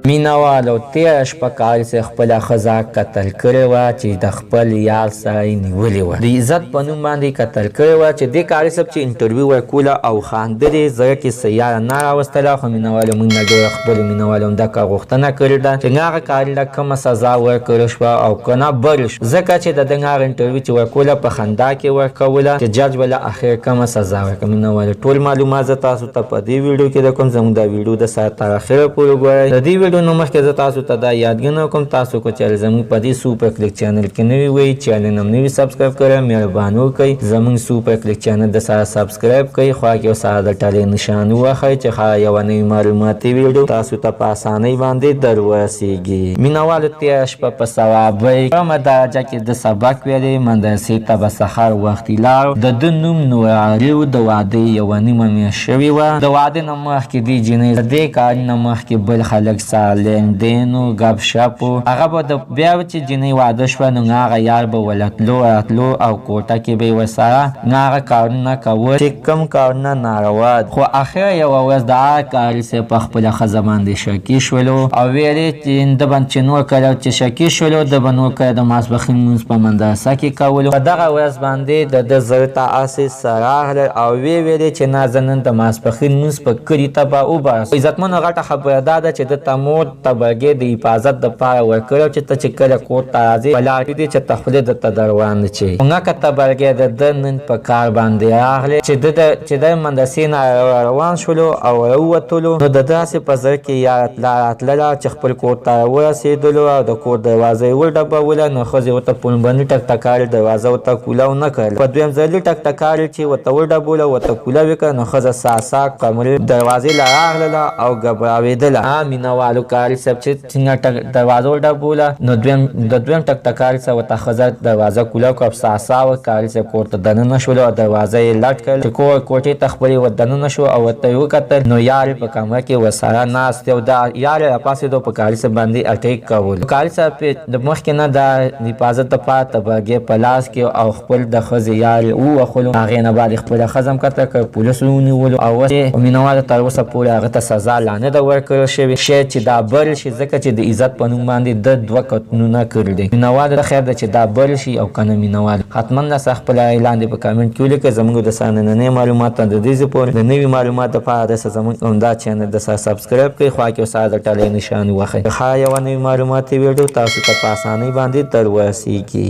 مینوالو تیره شپه کارڅه خپله ښځه قتل کړې وه چې د خپل یار سره یې نیولې وه. د عزت په نوم باندې قتل کړې وه چې دې کاري صاحب چې انټرویو ورکوله او خاندلې زړه کې څه یاره نه راوستله، خو مینوالو موږ نه ډېره خپلو مینوالو همدغه غوښتنه کړې ده چې هغه کاري له کومه سزا ورکړل شوه او که نه بل شو، ځکه چې د دغه هغه انټرویو چې ورکوله په خندا کې ورکوله چې جج به له اخر کومه سزا ورکړه. مینوالو ټول معلومات زه تاسو ته په دې ویډیو کې درکوم. زموږ دا ویډیو د سره تر اخره پورې ګورئ. د دې ویډیو نه مخکې زه تاسو ته دا یادګنه کوم، تاسو کو چې زموږ په دې سوپر کلیک چینل کې نوی وئ، چینل هم نوی سبسکرایب کړئ، مهرباني وکړئ زموږ سوپر کلیک چینل د سره سبسکرایب کړئ، خوا کې سره د ټلې نشان ووهئ چې یوه نوې معلوماتي ویډیو تاسو ته په اسانۍ باندې در ورسیږي. مینوالو تېره شپه په صوابۍ کومه درجه کې د سبق ویلې مدرسې ته به سهار وختي لاړو. د ده نوم نوراري و، د واده یوه نیمه میاشت شوې وه. د واده نه مخکې دې جینۍ د دې کاري نه مخکې بل خلک سره لین و ګپ شپ و. هغه به د بیا چې جینۍ واده شوه نو هغه یار به ورله تلو راتلو او کوټه کې به یې ورسره هغه کارونه کول چې کوم کارونه ناروا دي. خو اخر یوه ورځ د هغه کاري صاحب په خپله ښځه باندې شکي شولو او ویلې چې ده به چې نور کله چې شکي شولو ده به نور کله د ماسپښین لمونځ په مدرسه کې کولو. په دغه ورځ باندې د ده زړه ته هسې څه راغلل او ویې ویلې چې نه زه نن د ماسپښین لمونځ په کلي ته به وباسم. عزتمنو غټه خبره دا ده چې ده ته مور تبرګې د حفاظت دپاره ورکړی چې ته چې کله کور ته راځې په لار کې دې چې ته خولې درته در وړاندې چې هغه تبرګې د ده نن په کار باندې راغلې چې د مدرسې نه روان شولو او راووتلو نو د ده هسې په زړه کې یاره راتلله چې خپل کور ته ورسېدلو او د کور دروازه یې وډبوله نو ښځې ورته پلمبني ټکټکارې دروازه ورته کوله ونه کړله. په دویم ځلي ټکټکارې چې ورته وډبوله ورته کوله وکړه نو ښځه ساسا کمرې دروازې له راغلله او ګبراوېدله. مینوالو کاري صاحب چې څنګه دروازه وډبوله نو د دویم ټکټکاري صاحب ورته ښځه دروازه کوله کړه او ساسا و کاري صاحب کور ته دننه شولو او دروازه یې لټ کړل چې کوټې ته خپلې ور دننه شو او ورته یې وکتل نو یار په کمره کې ورسره ناست او دا یار یې راپاڅېدو په کاري صاحب باندې اټیک کولو. کاري صاحب د مخکې نه د حفاظت دپاره تبرګې په لاس کې او خپل د ښځې یار یې ووښلو. هغې نه بعد خپله ښځه هم قتل کړ، پولیسو ونیولو او اوس یې مینوالو تر اوسه پورې هغه ته سزا لا نه ده ورکړل شوې شاید چې دا بل شي ځکه چې د عزت په نوم باندې ده 2 قتلونه کړي دي. مینوالو خیر ده چې دا بل شي او که نه مینوالو حتما راسه خپله رایې لاندې په کامنټ کې ولیکئ. زموږ د سره نننۍ معلومات د دې ځای پورې د نوي معلومات دپاره داسې زموږ همدا چینل د سره سبسکرایب کړئ، خوا کې سره د ټلۍ نشان ووهئ. ښه یوه نوې معلوماتي ویډیو تاسو ته په اسانۍ باندې در ورسیږي.